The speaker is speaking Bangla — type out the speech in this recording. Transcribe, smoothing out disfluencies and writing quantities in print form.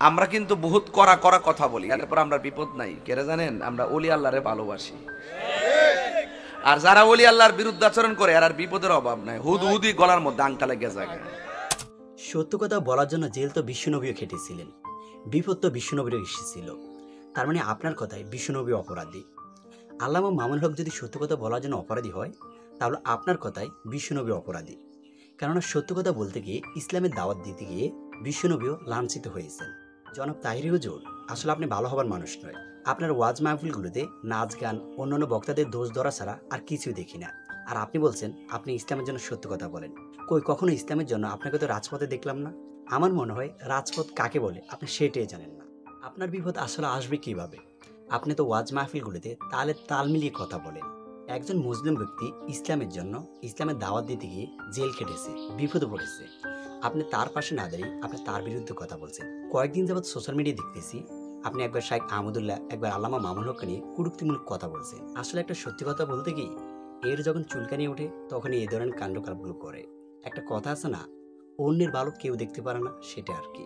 আমরা কিন্তু বহুত কড়া কড়া কথা বলি, এরপর আমরা বিপদ নাই কেরে জানেন, আমরা ওলি আল্লাহরে ভালোবাসি। আর যারা ওলি আল্লাহর বিরুদ্ধে আচরণ করে আর বিপদের অভাব নাই, হুদহুদি গলার মধ্যে আংটা লেগে যায়। সত্য কথা বলার জন্য জেল তো বিশ্বনবীও খেটেছিলেন, বিপদ তো বিশ্বনবীরও এসেছিল। তার মানে আপনার কথায় বিশ্বনবী অপরাধী। আল্লামা মামুনুল হক যদি সত্য কথা বলার জন্য অপরাধী হয়, তাহলে আপনার কথায় বিশ্বনবী অপরাধী। কেননা সত্য কথা বলতে গিয়ে, ইসলামের দাওয়াত দিতে গিয়ে বিশ্বনবীও লাঞ্ছিত হয়েছেন। জনাব তাহিরি হুজুর, আসলে আপনি ভালো হবার মানুষ নয়। আপনার ওয়াজ মাহফিলগুলোতে নাচ গান, অন্যান্য বক্তাদের দোষ ধরা ছাড়া আর কিছুই দেখি না। আর আপনি বলছেন আপনি ইসলামের জন্য সত্য কথা বলেন। কই, কখনো ইসলামের জন্য আপনাকে তো রাজপথে দেখলাম না। আমার মনে হয় রাজপথ কাকে বলে আপনি সেটাই জানেন না। আপনার বিপদ আসলে আসবে কিভাবে? আপনি তো ওয়াজ মাহফিলগুলোতে তালে তাল মিলিয়ে কথা বলেন। একজন মুসলিম ব্যক্তি ইসলামের জন্য, ইসলামের দাওয়াত দিতে গিয়ে জেল কেটেছে, বিপদে পড়েছে। আপনি তার পাশে না দাঁড়িয়ে আপনি তার বিরুদ্ধে কথা বলছেন। কয়েকদিন যাবৎ সোশ্যাল মিডিয়ায় দেখতেছি আপনি একবার শাইখ আহমদুল্লাহ, একবার আল্লামা মামুনুল হককে নিয়ে কটূক্তিমূলক কথা বলছেন। আসলে একটা সত্যি কথা বলতে কি, এর যখন চুলকানি ওঠে তখনই এই ধরনের কাণ্ডকারগুলো করে। একটা কথা আছে না, অন্যের ভালো কেউ দেখতে পারে না, সেটা আর কি।